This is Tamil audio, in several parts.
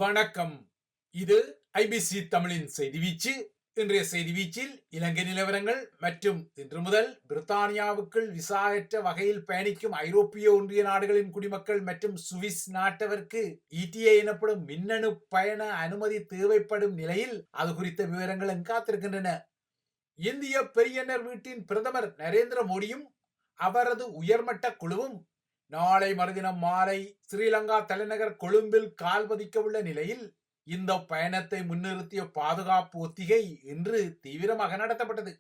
வணக்கம். இது ஐபிசி தமிழின் செய்தி வீச்சு. இன்றைய செய்தி வீச்சில் இலங்கை நிலவரங்கள் மற்றும் இன்று முதல் பிரித்தானியாவுக்குள் விசாயற்ற வகையில் பயணிக்கும் ஐரோப்பிய ஒன்றிய நாடுகளின் குடிமக்கள் மற்றும் சுவிஸ் நாட்டவருக்கு இடிஏ எனப்படும் மின்னணு பயண அனுமதி தேவைப்படும் நிலையில் அது குறித்த விவரங்களும் காத்திருக்கின்றன. இந்திய பெரியனர் வீட்டின் பிரதமர் நரேந்திர மோடியும் அவரது உயர்மட்ட குழுவும் நாளை மறுதினம் மாலை ஸ்ரீலங்கா தலைநகர் கொழும்பில் கால் பதிக்க உள்ள நிலையில் இந்த பயணத்தை முன்னிறுத்திய பாதுகாப்பு ஒத்திகை இன்று தீவிரமாக நடத்தப்பட்டது.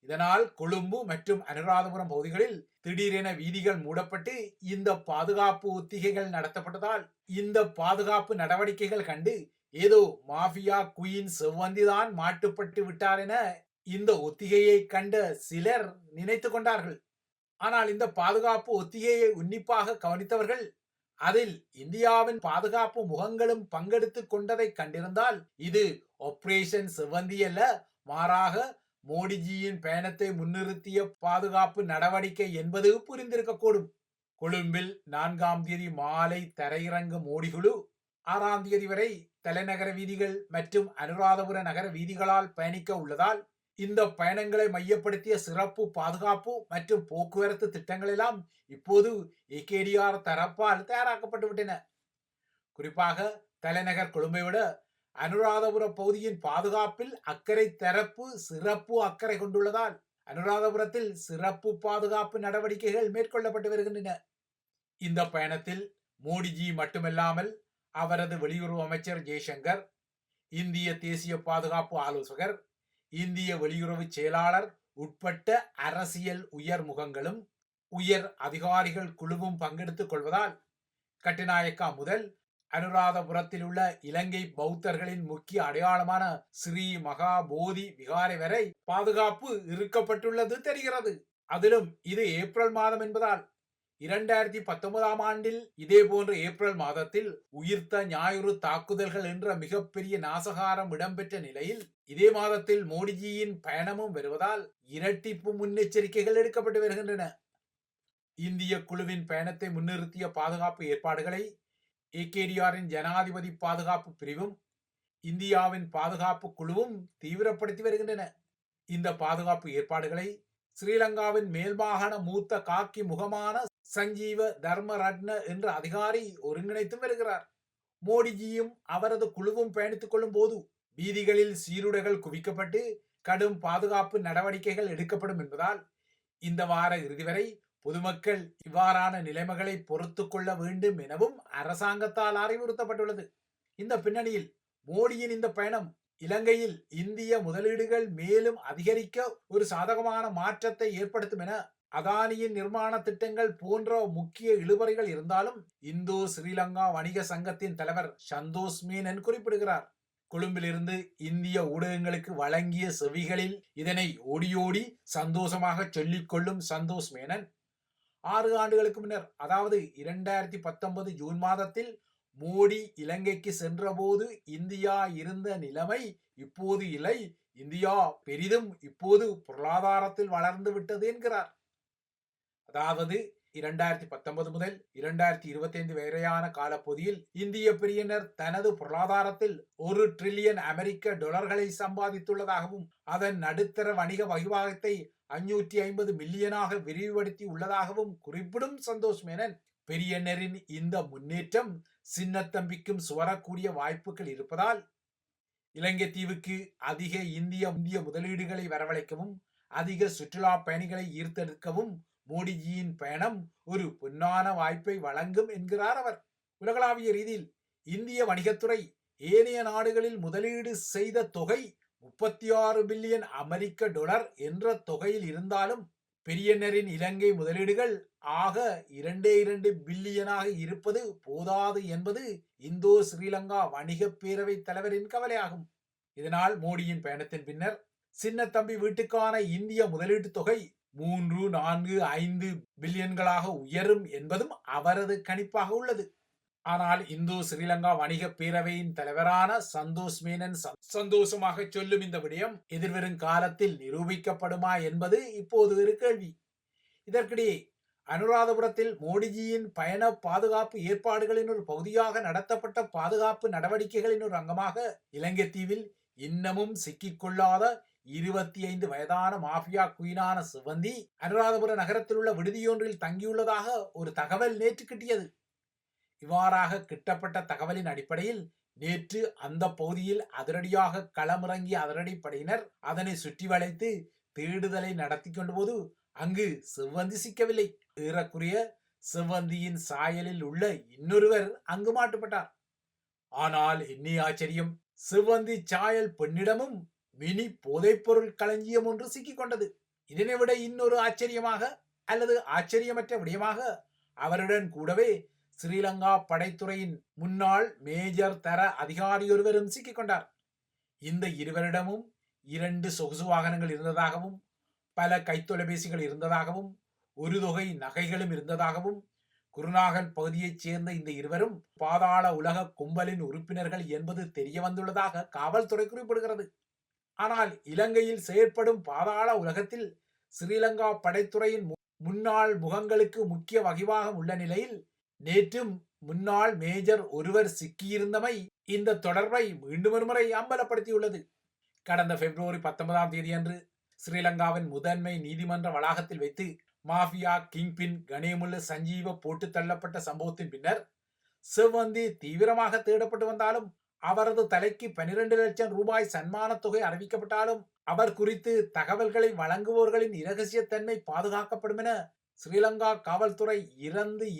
இதனால் கொழும்பு மற்றும் அனுராதபுரம் பகுதிகளில் திடீரென வீதிகள் மூடப்பட்டு இந்த பாதுகாப்பு ஒத்திகைகள் நடத்தப்பட்டதால் இந்த பாதுகாப்பு நடவடிக்கைகள் கண்டு ஏதோ மாஃபியா குயின் செவ்வந்திதான் மாட்டுப்பட்டு விட்டார் என இந்த ஒத்திகையை கண்ட சிலர் நினைத்து கொண்டார்கள். ஆனால் இந்த பாதுகாப்பு ஒத்திகையை உன்னிப்பாக கவனித்தவர்கள் அதில் இந்தியாவின் பாதுகாப்பு முகங்களும் பங்கெடுத்துக் கொண்டதை கண்டிருந்தால் இது ஆபரேஷன் செவ்வந்தி அல்ல, மாறாக மோடிஜியின் பயணத்தை முன்னிறுத்திய பாதுகாப்பு நடவடிக்கை என்பது புரிந்திருக்கக்கூடும். கொழும்பில் 4ஆம் தேதி மாலை தரையிறங்கும் மோடிகுழு 6ஆம் தேதி வரை தலைநகர வீதிகள் மற்றும் அனுராதபுர நகர வீதிகளால் பயணிக்க உள்ளதால் இந்த பயணங்களை மையப்படுத்திய சிறப்பு பாதுகாப்பு மற்றும் போக்குவரத்து திட்டங்கள் எல்லாம் இப்போது ஏகேடிஆர் தரப்பால் தயாராக்கப்பட்டு விட்டன. குறிப்பாக தலைநகர் கொழும்பை விட அனுராதபுர பகுதியின் பாதுகாப்பில் அக்கறை தரப்பு சிறப்பு அக்கறை கொண்டுள்ளதால் அனுராதபுரத்தில் சிறப்பு பாதுகாப்பு நடவடிக்கைகள் மேற்கொள்ளப்பட்டு வருகின்றன. இந்த பயணத்தில் மோடிஜி மட்டுமல்லாமல் அவரது வெளியுறவு அமைச்சர் ஜெய்சங்கர், இந்திய தேசிய பாதுகாப்பு ஆலோசகர், இந்திய வெளியுறவு செயலாளர் உட்பட்ட அரசியல் உயர் முகங்களும் உயர் அதிகாரிகள் குழுவும் பங்கெடுத்துக் கொள்வதால் கட்டுநாயக்கா முதல் அனுராதபுரத்தில் உள்ள இலங்கை பௌத்தர்களின் முக்கிய அடையாளமான ஸ்ரீ மகா போதி விகாரை வரை பாதுகாப்பு இருக்கப்பட்டுள்ளது தெரிகிறது. அதிலும் இது ஏப்ரல் மாதம் என்பதால் 2019ஆம் ஆண்டில் இதே போன்ற ஏப்ரல் மாதத்தில் உயிர்த்த ஞாயிறு தாக்குதல்கள் என்ற மிகப்பெரிய நாசகாரம் இடம்பெற்ற நிலையில் இதே மாதத்தில் மோடிஜியின் பயணமும் வருவதால் இரட்டிப்பு முன்னெச்சரிக்கைகள் எடுக்கப்பட்டு வருகின்றன. இந்திய குழுவின் பயணத்தை முன்னிறுத்திய பாதுகாப்பு ஏற்பாடுகளை ஏகேடிஆரின் ஜனாதிபதி பாதுகாப்பு பிரிவும் இந்தியாவின் பாதுகாப்பு குழுவும் தீவிரப்படுத்தி வருகின்றன. இந்த பாதுகாப்பு ஏற்பாடுகளை ஸ்ரீலங்காவின் மேல்மாகாண மூத்த காக்கி முகமான சஞ்சீவ தர்மரட்ன என்ற அதிகாரி ஒருங்கிணைத்து வருகிறார். மோடிஜியும் அவரது குழுவும் பயணித்துக் கொள்ளும் போது வீதிகளில் சீருடைகள் குவிக்கப்பட்டு கடும் பாதுகாப்பு நடவடிக்கைகள் எடுக்கப்படும் என்பதால் இந்த வார இறுதி வரை பொதுமக்கள் இவ்வாறான நிலைமைகளை பொறுத்து கொள்ள வேண்டும் எனவும் அரசாங்கத்தால் அறிவுறுத்தப்பட்டுள்ளது. இந்த பின்னணியில் மோடியின் இந்த பயணம் இலங்கையில் இந்திய முதலீடுகள் மேலும் அதிகரிக்க ஒரு சாதகமான மாற்றத்தை ஏற்படுத்தும் என அதானியின் நிர்மாண திட்டங்கள் போன்ற முக்கிய இழுபறிகள் இருந்தாலும் இந்தோ ஸ்ரீலங்கா வணிக சங்கத்தின் தலைவர் சந்தோஷ் மேனன் குறிப்பிடுகிறார். கொழும்பிலிருந்து இந்திய ஊடகங்களுக்கு வழங்கிய செவிகளில் இதனை ஓடியோடி சந்தோஷமாக சொல்லிக் கொள்ளும் சந்தோஷ் மேனன் 6 ஆண்டுகளுக்கு முன்னர், அதாவது 2019 ஜூன் மாதத்தில் மோடி இலங்கைக்கு சென்றபோது இந்தியா இருந்த நிலைமை இப்போது இல்லை, இந்தியா பெரிதும் இப்போது பொருளாதாரத்தில் வளர்ந்து விட்டது என்கிறார். அதாவது 2019 முதல் 2025 வரையான காலப்பகுதியில் இந்திய பிரிவினர் தனது பொருளாதாரத்தில் $1 டிரில்லியன் அமெரிக்க டாலர்களை சம்பாதித்துள்ளதாகவும் அதன் நடுத்தர வணிக வகிவாகத்தை 550 மில்லியனாக விரிவுபடுத்தி உள்ளதாகவும் குறிப்பிடும் சந்தோஷ் மேனன், பெரியனரின் இந்த முன்னேற்றம் சின்னத்தம்பிக்கும் சுவரக்கூடிய வாய்ப்புகள் இருப்பதால் இலங்கை தீவுக்கு அதிக இந்திய முதலீடுகளை வரவழைக்கவும் அதிக சுற்றுலா பயணிகளை ஈர்த்தெடுக்கவும் மோடிஜியின் பயணம் ஒரு பொன்னான வாய்ப்பை வழங்கும் என்கிறார் அவர். உலகளாவிய ரீதியில் இந்திய வணிகத்துறை ஏனைய நாடுகளில் முதலீடு செய்த தொகை 36 பில்லியன் அமெரிக்க டாலர் என்ற தொகையில் இருந்தாலும் பெரியனரின் இலங்கை முதலீடுகள் ஆக 2 பில்லியனாக இருப்பது போதாது என்பது இந்தோ ஸ்ரீலங்கா வணிக பேரவை தலைவரின் கவலையாகும். இதனால் மோடியின் பயணத்தின் பின்னர் சின்னத்தம்பி வீட்டுக்கான இந்திய முதலீட்டு தொகை 3, 4, 5 பில்லியன்களாக உயரும் என்பதும் அவரது கணிப்பாக உள்ளது. ஆனால் இந்தோ ஸ்ரீலங்கா வணிக பேரவையின் தலைவரான சந்தோஷ் மேனன் சந்தோஷமாக சொல்லும் இந்த விடயம் எதிர்வரும் காலத்தில் நிரூபிக்கப்படுமா என்பது இப்போது ஒரு கேள்வி. இதற்கிடையே அனுராதபுரத்தில் மோடிஜியின் பயண பாதுகாப்பு ஏற்பாடுகளின் ஒரு பகுதியாக நடத்தப்பட்ட பாதுகாப்பு நடவடிக்கைகளின் ஒரு அங்கமாக இலங்கை தீவில் இன்னமும் சிக்கிக்கொள்ளாத 25 வயதான மாஃபியா குயினான சிவந்தி அனுராதபுர நகரத்தில் உள்ள விடுதியொன்றில் தங்கியுள்ளதாக ஒரு தகவல் நேற்று கிட்டியது. இவ்வாறாக கிட்டப்பட்ட தகவலின் அடிப்படையில் நேற்று அந்த பகுதியில் அதிரடியாக களமிறங்கிய அதிரடிப்படையினர் அதனை சுற்றி வளைத்து தேடுதலை நடத்தி கொண்ட போது அங்கு செவ்வந்தி சிக்கவில்லை. ஏறக்குறைய செவ்வந்தியின் சாயலில் உள்ள இன்னொருவர் அங்கு மாட்டுப்பட்டார். ஆனால் என்ன ஆச்சரியம், செவ்வந்தி சாயல் பெண்ணிடமும் மினி போதைப்பொருள் களஞ்சியம் ஒன்று சிக்கிக் கொண்டது. இதனை விட இன்னொரு ஆச்சரியமாக அல்லது ஆச்சரியமற்ற விடயமாக அவருடன் கூடவே ஸ்ரீலங்கா படைத்துறையின் முன்னாள் மேஜர் தர அதிகாரியொருவரும் சிக்கிக் கொண்டார். இந்த இருவரிடமும் 2 சொகுசு வாகனங்கள் இருந்ததாகவும் பல கைத்தொலைபேசிகள் இருந்ததாகவும் ஒரு தொகை நகைகளும் இருந்ததாகவும் குருநாகல் பகுதியைச் சேர்ந்த இந்த இருவரும் பாதாள உலக கும்பலின் உறுப்பினர்கள் என்பது தெரிய வந்துள்ளதாக காவல்துறை குறிப்பிடுகிறது. ஆனால் இலங்கையில் செயற்படும் பாதாள உலகத்தில் ஸ்ரீலங்கா படைத்துறையின் முன்னாள் முகங்களுக்கு முக்கிய வகிவாகம் உள்ள நிலையில் நேற்றும் முன்னாள் மேஜர் ஒருவர் சிக்கியிருந்தமை இந்த தொடர்பை மீண்டும் ஒருமுறை அம்பலப்படுத்தியுள்ளது. கடந்த பிப்ரவரி 19ஆம் தேதி அன்று ஸ்ரீலங்காவின் முதன்மை நீதிமன்ற வளாகத்தில் வைத்து மாஃபியா கிங்பின் கணேமுல்ல சஞ்சீவ போட்டு தள்ளப்பட்ட சம்பவத்தின் பின்னர் செவ்வந்தி தீவிரமாக தேடப்பட்டு வந்தாலும் அவரது தலைக்கு 12 லட்சம் ரூபாய் சன்மான தொகை அறிவிக்கப்பட்டாலும் அவர் குறித்து தகவல்களை வழங்குவோர்களின் இரகசியத்தன்மை பாதுகாக்கப்படும் என ஸ்ரீலங்கா காவல்துறை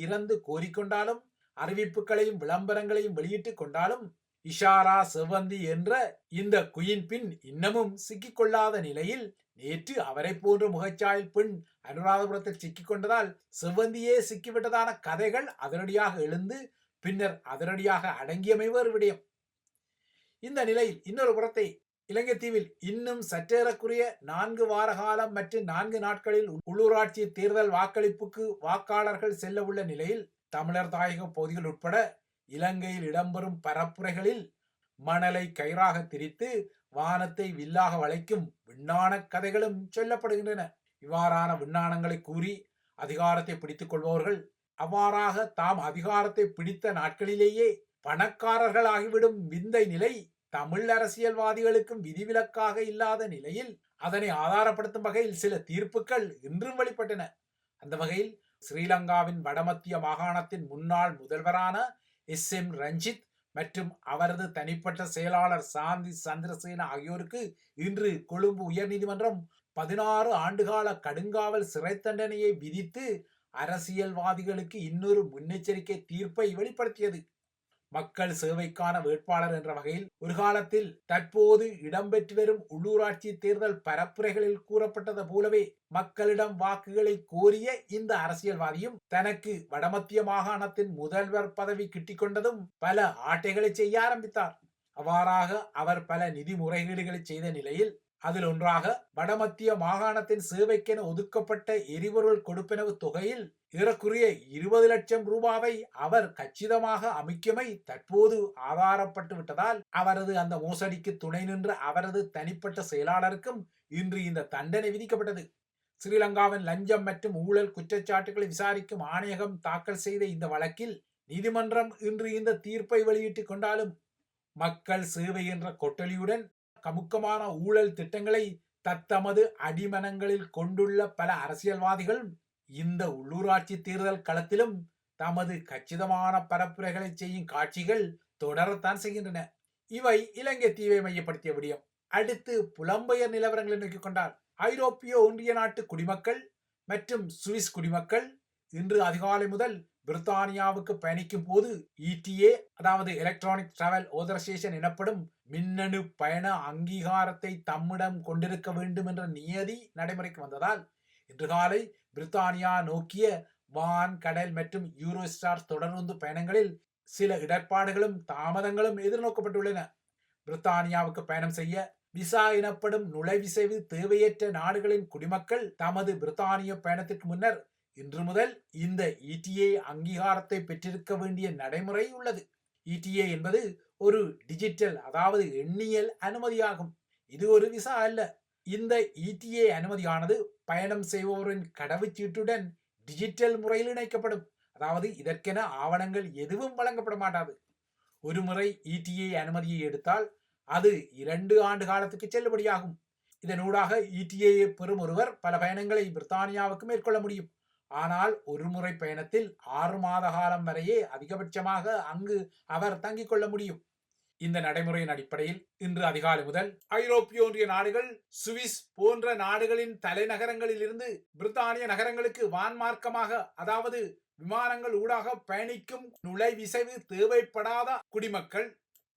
இறந்து கோரிக்கொண்டாலும் அறிவிப்புகளையும் விளம்பரங்களையும் வெளியிட்டுக் கொண்டாலும் இஷாரா செவ்வந்தி என்ற இந்த குயின் பின் இன்னமும் சிக்கிக்கொள்ளாத நிலையில் நேற்று அவரை போன்ற முகச்சாயல் பெண் அனுராதபுரத்தில் சிக்கிக் கொண்டதால் செவ்வந்தியே சிக்கிவிட்டதான கதைகள் அதிரடியாக எழுந்து பின்னர் அதிரடியாக அடங்கியமை வேறு விடயம். இந்த நிலையில் இன்னொரு புறத்தை இலங்கை தீவில் இன்னும் சற்றேறக்குரிய 4 வார காலம் மற்றும் 4 நாட்களில் உள்ளூராட்சி தேர்தல் வாக்களிப்புக்கு வாக்காளர்கள் செல்ல உள்ள நிலையில் தமிழர் தாயக பகுதிகள் உட்பட இலங்கையில் இடம்பெறும் பரப்புரைகளில் மணலை கயிறாக திரித்து வானத்தை வில்லாக வளைக்கும் விண்ணான கதைகளும் சொல்லப்படுகின்றன. இவ்வாறான விண்ணானங்களை கூறி அதிகாரத்தை பிடித்துக் கொள்பவர்கள் அவ்வாறாக தாம் அதிகாரத்தை பிடித்த நாட்களிலேயே பணக்காரர்கள் ஆகிவிடும் விந்தை நிலை தமிழ் அரசியல்வாதிகளுக்கும் விதிவிலக்காக இல்லாத நிலையில் அதனை ஆதாரப்படுத்தும் வகையில் சில தீர்ப்புகள் இன்றும் வெளிப்பட்டன. அந்த வகையில் ஸ்ரீலங்காவின் வடமத்திய மாகாணத்தின் முன்னாள் முதல்வரான SM ரஞ்சித் மற்றும் அவரது தனிப்பட்ட செயலாளர் சாந்தி சந்திரசேன ஆகியோருக்கு இன்று கொழும்பு உயர்நீதிமன்றம் 16 ஆண்டுகால கடுங்காவல் சிறை தண்டனையை விதித்து அரசியல்வாதிகளுக்கு இன்னொரு முன்னெச்சரிக்கை தீர்ப்பை வெளிப்படுத்தியது. மக்கள் சேவைக்கான வேட்பாளர் என்ற வகையில் ஒரு காலத்தில் தற்போது இடம்பெற்று வரும் உள்ளூராட்சி தேர்தல் பரப்புரைகளில் கூறப்பட்டது போலவே மக்களிடம் வாக்குகளை கோரிய இந்த அரசியல்வாதியும் தனக்கு வடமத்திய மாகாணத்தின் முதல்வர் பதவி கிட்டிக் கொண்டதும் பல ஆட்டைகளை செய்ய ஆரம்பித்தார். அவ்வாறாக அவர் பல நிதி முறைகேடுகளை செய்த நிலையில் அதில் ஒன்றாக வடமத்திய மாகாணத்தின் சேவைக்கென ஒதுக்கப்பட்ட எரிபொருள் கொடுப்பனவு தொகையில் ஏறக்குறைய 20 லட்சம் ரூபாவை அவர் கச்சிதமாக அமைக்கமை தற்போது ஆதாரப்பட்டு விட்டதால் அவரது அந்த மோசடிக்கு துணை நின்ற அவரது தனிப்பட்ட செயலாளருக்கும் இன்று இந்த தண்டனை விதிக்கப்பட்டது. ஸ்ரீலங்காவின் லஞ்சம் மற்றும் ஊழல் குற்றச்சாட்டுகளை விசாரிக்கும் ஆணையகம் தாக்கல் செய்த இந்த வழக்கில் நீதிமன்றம் இன்று இந்த தீர்ப்பை வெளியிட்டுக் கொண்டாலும் மக்கள் சேவை என்ற கொட்டலியுடன் கமுக்கமான ஊழல் திட்டங்களை தத்தமது அடிமனங்களில் கொண்டுள்ள பல அரசியல்வாதிகள் இந்த உள்ளூராட்சி தேர்தல் களத்திலும் தமது கச்சிதமான பரப்புரைகளை செய்யும் காட்சிகள் தொடரத்தான் செய்கின்றன. இவை இலங்கை தீவை மையப்படுத்திய விடயம். அடுத்து புலம்பெயர் நிலவரங்களை நோக்கிக் கொண்டால் ஐரோப்பிய ஒன்றிய நாட்டு குடிமக்கள் மற்றும் சுவிஸ் குடிமக்கள் இன்று அதிகாலை முதல் பிரித்தானியாவுக்கு பயணிக்கும் போது ETA அதாவது எலக்ட்ரானிக் டிராவல் ஆதரைசேஷன் எனப்படும் மின்னணு பயண அங்கீகாரத்தை தம்மிடம் கொண்டிருக்க வேண்டும் என்ற நியதி நடைமுறைக்கு வந்ததால் இன்று காலை பிரித்தானியா நோக்கிய வான் கடல் மற்றும் யூரோஸ்டார் தொடர்ந்து பயணங்களில் சில இடர்பாடுகளும் தாமதங்களும் எதிர்நோக்கப்பட்டுள்ளன. பிரித்தானியாவுக்கு பயணம் செய்ய விசா எனப்படும் நுழைவிசைவு தேவையற்ற நாடுகளின் குடிமக்கள் தமது பிரித்தானிய பயணத்திற்கு முன்னர் இன்று முதல் இந்த ETA அங்கீகாரத்தை பெற்றிருக்க வேண்டிய நடைமுறை உள்ளது. ETA என்பது ஒரு டிஜிட்டல் அதாவது எண்ணியல் அனுமதியாகும். இது ஒரு விசா அல்ல. இந்த ETA அனுமதியானது பயணம் செய்பவரின் கடவுச்சீட்டுடன் டிஜிட்டல் முறையில் இணைக்கப்படும். அதாவது இதற்கென ஆவணங்கள் எதுவும் வழங்கப்பட மாட்டாது. ஒரு முறை இடிஏ அனுமதியை எடுத்தால் அது 2 ஆண்டு காலத்துக்கு செல்லுபடியாகும். இதனூடாக இடிஏ பெறும் ஒருவர் பல பயணங்களை பிரித்தானியாவுக்கு மேற்கொள்ள முடியும். ஆனால் ஒரு முறை பயணத்தில் 6 மாத காலம் வரையே அதிகபட்சமாக அங்கு அவர் தங்கிக் கொள்ள முடியும். இந்த நடைமுறையின் அடிப்படையில் இன்று அதிகாலை முதல் ஐரோப்பிய ஒன்றிய நாடுகள், சுவிஸ் போன்ற நாடுகளின் தலைநகரங்களில் இருந்து பிரித்தானிய நகரங்களுக்கு வான்மார்க்கமாக, அதாவது விமானங்கள் ஊடாக பயணிக்கும் நுழைவிசைவு தேவைப்படாத குடிமக்கள்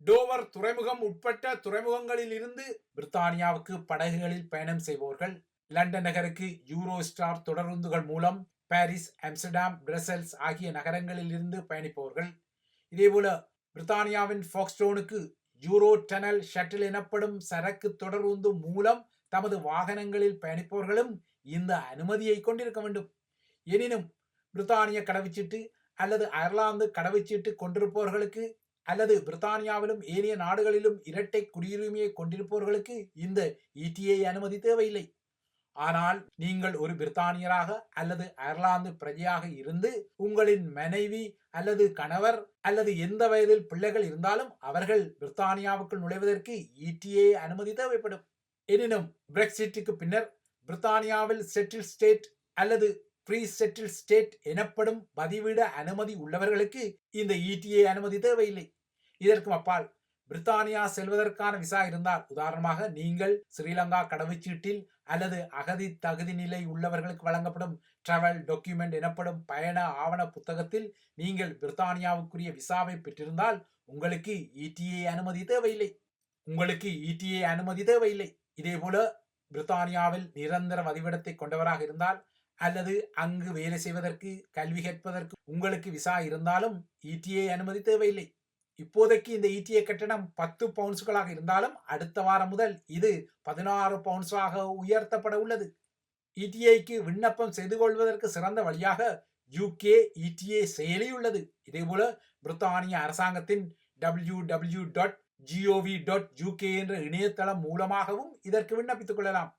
டோவர் துறைமுகம் உட்பட்ட துறைமுகங்களில் இருந்து பிரித்தானியாவுக்கு படகுகளில் பயணம் செய்பவர்கள், லண்டன் நகருக்கு யூரோ ஸ்டார் தொடருந்துகள் மூலம் பாரிஸ், ஆம்ஸ்டர்டாம், பிரசல்ஸ் ஆகிய நகரங்களில் இருந்து பயணிப்பவர்கள், இதேபோல பிரித்தானியாவின் ஃபாக்ஸ்டோனுக்கு யூரோ டனல் ஷட்டில் எனப்படும் சரக்கு தொடருந்து மூலம் தமது வாகனங்களில் பயணிப்பவர்களும் இந்த அனுமதியை கொண்டிருக்க வேண்டும். எனினும் பிரித்தானிய கடவுச்சீட்டு அல்லது அயர்லாந்து கடவுச்சீட்டு கொண்டிருப்பவர்களுக்கு அல்லது பிரித்தானியாவிலும் ஏனைய நாடுகளிலும் இரட்டை குடியுரிமையை கொண்டிருப்பவர்களுக்கு இந்த இடிஏ அனுமதி தேவையில்லை. ஆனால் நீங்கள் ஒரு பிரித்தானியராக அல்லது அயர்லாந்து பிரஜையாக இருந்து உங்களின் மனைவி அல்லது கணவர் அல்லது எந்த வயதில் பிள்ளைகள் இருந்தாலும் அவர்கள் பிரித்தானியாவுக்குள் நுழைவதற்கு இடிஏ அனுமதி தேவைப்படும். எனினும் பிரெக்சிட்டுக்கு பின்னர் பிரித்தானியாவில் செட்டில் ஸ்டேட் அல்லது ப்ரீ செட்டில் ஸ்டேட் எனப்படும் பதிவிட அனுமதி உள்ளவர்களுக்கு இந்த இடிஏ அனுமதி தேவையில்லை. இதற்கும் அப்பால் பிரித்தானியா செல்வதற்கான விசா இருந்தால், உதாரணமாக நீங்கள் ஸ்ரீலங்கா கடவுச்சீட்டில் அல்லது அகதி தகுதி நிலை உள்ளவர்களுக்கு வழங்கப்படும் டிராவல் டாக்குமெண்ட் எனப்படும் பயண ஆவண புத்தகத்தில் நீங்கள் பிரித்தானியாவுக்குரிய விசாவை பெற்றிருந்தால் உங்களுக்கு இடிஏ அனுமதி தேவையில்லை. இதேபோல பிரித்தானியாவில் நிரந்தர வதிவிடத்தை கொண்டவராக இருந்தால் அல்லது அங்கு வேலை செய்வதற்கு, கல்வி கற்பதற்கு உங்களுக்கு விசா இருந்தாலும் இடிஏ அனுமதி தேவையில்லை. இப்போதைக்கு இந்த இடிஏ கட்டணம் 10 பவுண்ட்ஸ்களாக இருந்தாலும் அடுத்த வாரம் முதல் இது 16 பவுண்ட்ஸாக உயர்த்தப்பட உள்ளது. இடிஏக்கு விண்ணப்பம் செய்து கொள்வதற்கு சிறந்த வழியாக யூகே இடிஏ செயலி உள்ளது. இதேபோல பிரித்தானிய அரசாங்கத்தின் www.gov.uk என்ற இணையதளம் மூலமாகவும் இதற்கு விண்ணப்பித்துக் கொள்ளலாம்.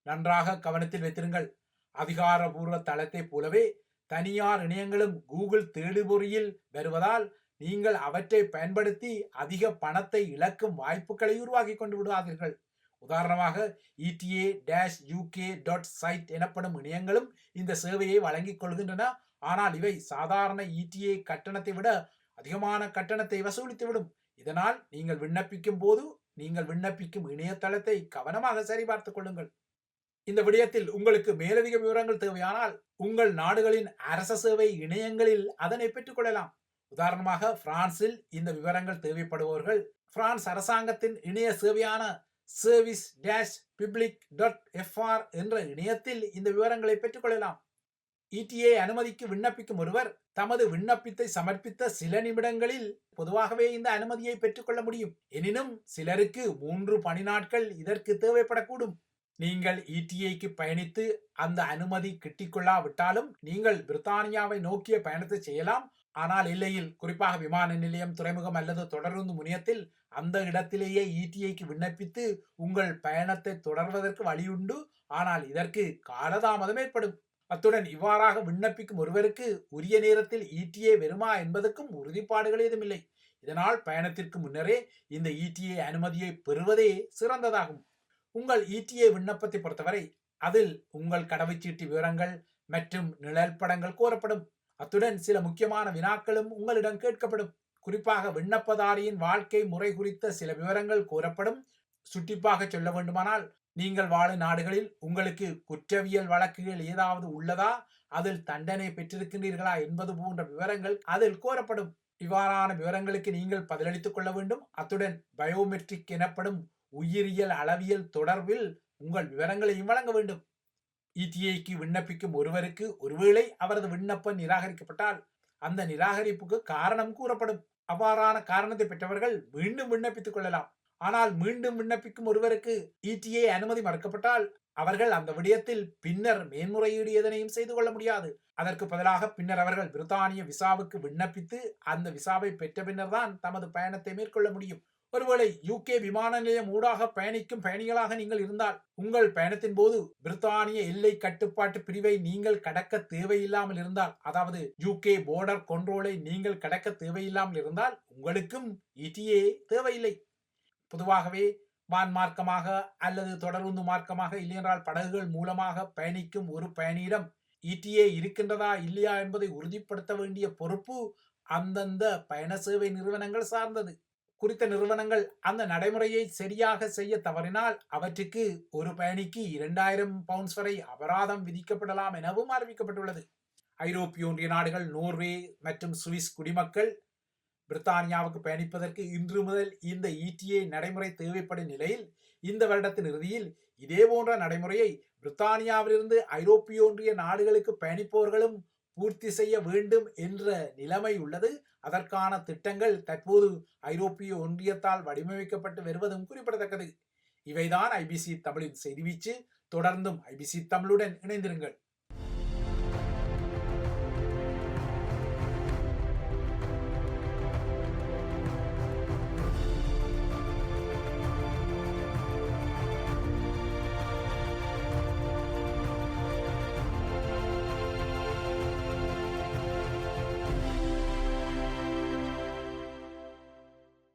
நன்றாக கவனத்தில் வைத்திருங்கள். அதிகாரபூர்வ தளத்தை போலவே தனியார் இணையங்களும் கூகுள் தேடுபொறியில் வருவதால் நீங்கள் அவற்றை பயன்படுத்தி அதிக பணத்தை இழக்கும் வாய்ப்புகளை உருவாக்கி கொண்டு விடாதீர்கள். உதாரணமாக eta-uk.site எனப்படும் இணையங்களும் இந்த சேவையை வழங்கிக் கொள்கின்றன. ஆனால் இவை சாதாரண இடிஏ கட்டணத்தை விட அதிகமான கட்டணத்தை வசூலித்துவிடும். இதனால் நீங்கள் விண்ணப்பிக்கும் போது நீங்கள் விண்ணப்பிக்கும் இணையதளத்தை கவனமாக சரிபார்த்துக் கொள்ளுங்கள். இந்த விடயத்தில் உங்களுக்கு மேலதிக விவரங்கள் தேவையானால் உங்கள் நாடுகளின் அரச சேவை இணையங்களில் அதனை பெற்றுக் கொள்ளலாம். உதாரணமாக பிரான்சில் இந்த விவரங்கள் தேவைப்படுபவர்கள் பிரான்ஸ் அரசாங்கத்தின் இணைய சேவையான service-public.fr என்ற இணையத்தில் இந்த விவரங்களை பெற்றுக் கொள்ளலாம். இடிஏ அனுமதிக்கு விண்ணப்பிக்கும் ஒருவர் தமது விண்ணப்பத்தை சமர்ப்பித்த சில நிமிடங்களில் பொதுவாகவே இந்த அனுமதியை பெற்றுக்கொள்ள முடியும். எனினும் சிலருக்கு 3 பணி நாட்கள் இதற்கு தேவைப்படக்கூடும். நீங்கள் இடிஏக்கு பயணித்து அந்த அனுமதி கிட்டிக்கொள்ளாவிட்டாலும் நீங்கள் பிரித்தானியாவை நோக்கிய பயணத்தை செய்யலாம். ஆனால் இல்லையில், குறிப்பாக விமான நிலையம், துறைமுகம் அல்லது தொடருந்து முனையத்தில் அந்த இடத்திலேயே இடிஏக்கு விண்ணப்பித்து உங்கள் பயணத்தை தொடர்வதற்கு வழியுண்டு. ஆனால் இதற்கு காலதாமதம் ஏற்படும். அத்துடன் இவ்வாறாக விண்ணப்பிக்கும் ஒருவருக்கு உரிய நேரத்தில் இடிஏ வருமா என்பதற்கும் உறுதிப்பாடுகள் ஏதுமில்லை. இதனால் பயணத்திற்கு முன்னரே இந்த இடிஏ அனுமதியை பெறுவதே சிறந்ததாகும். உங்கள் இடிஏ விண்ணப்பத்தை பொறுத்தவரை அதில் உங்கள் கடவுச்சீட்டு விவரங்கள் மற்றும் நிழல் படங்கள் கோரப்படும். அத்துடன் சில முக்கியமான வினாக்களும் உங்களிடம் கேட்கப்படும். குறிப்பாக விண்ணப்பதாரியின் வாழ்க்கை முறை குறித்த சில விவரங்கள் கோரப்படும். சுட்டிப்பாக சொல்ல வேண்டுமானால், நீங்கள் வாழும் நாடுகளில் உங்களுக்கு குற்றவியல் வழக்குகள் ஏதாவது உள்ளதா, அதில் தண்டனை பெற்றிருக்கின்றீர்களா என்பது போன்ற விவரங்கள் அதில் கோரப்படும். இவ்வாறான விவரங்களுக்கு நீங்கள் பதிலளித்துக் கொள்ள வேண்டும். அத்துடன் பயோமெட்ரிக் எனப்படும் உயிரியல் அளவியல் தொடர்பில் உங்கள் விவரங்களையும் வழங்க வேண்டும். இடிஏக்கு விண்ணப்பிக்கும் ஒருவருக்கு ஒருவேளை அவரது விண்ணப்பம் நிராகரிக்கப்பட்டால் அந்த நிராகரிப்புக்கு காரணம் கூறப்படும். அவ்வாறான காரணத்தை பெற்றவர்கள் மீண்டும் விண்ணப்பித்துக் கொள்ளலாம். ஆனால் மீண்டும் விண்ணப்பிக்கும் ஒருவருக்கு இடிஏ அனுமதி மறுக்கப்பட்டால் அவர்கள் அந்த விடயத்தில் பின்னர் மேன்முறையீடு எதனையும் செய்து கொள்ள முடியாது. அதற்கு பதிலாக பின்னர் அவர்கள் பிரித்தானிய விசாவுக்கு விண்ணப்பித்து அந்த விசாவை பெற்ற பின்னர் தான் தமது பயணத்தை மேற்கொள்ள முடியும். ஒருவேளை UK விமான நிலையம் ஊடாக பயணிக்கும் பயணிகளாக நீங்கள் இருந்தால் உங்கள் பயணத்தின் போது பிரித்தானிய எல்லை கட்டுப்பாட்டு பிரிவை நீங்கள் கடக்க தேவையில்லாமல் இருந்தால், அதாவது UK border control-ஐ நீங்கள் கடக்க தேவையில்லாமல் இருந்தால் உங்களுக்கும் ETA தேவையில்லை. பொதுவாகவே வான் மார்க்கமாக அல்லது தொடருந்து மார்க்கமாக இல்லையென்றால் படகுகள் மூலமாக பயணிக்கும் ஒரு பயணியிடம் ETA இருக்கின்றதா இல்லையா என்பதை உறுதிப்படுத்த வேண்டிய பொறுப்பு அந்தந்த பயண சேவை நிறுவனங்கள் சார்ந்தது. குறித்த நிறுவனங்கள் அந்த நடைமுறையை சரியாக செய்ய தவறினால் அவற்றுக்கு ஒரு பயணிக்கு 2000 பவுண்ட்ஸ் வரை அபராதம் விதிக்கப்படலாம் எனவும் அறிவிக்கப்பட்டுள்ளது. ஐரோப்பிய ஒன்றிய நாடுகள், நோர்வே மற்றும் சுவிஸ் குடிமக்கள் பிரித்தானியாவுக்கு பயணிப்பதற்கு இன்று முதல் இந்த ETA நடைமுறை தேவைப்படும் நிலையில் இந்த வருடத்தின் இறுதியில் இதே போன்ற நடைமுறையை பிரித்தானியாவிலிருந்து ஐரோப்பிய ஒன்றிய நாடுகளுக்கு பயணிப்பவர்களும் பூர்த்தி செய்ய வேண்டும் என்ற நிலைமை உள்ளது. அதற்கான திட்டங்கள் தற்போது ஐரோப்பிய ஒன்றியத்தால் வடிவமைக்கப்பட்டு வருவதும் குறிப்பிடத்தக்கது. இவைதான் IBC தமிழின் செய்தி வீச்சு. தொடர்ந்தும் IBC தமிழுடன் இணைந்திருங்கள்.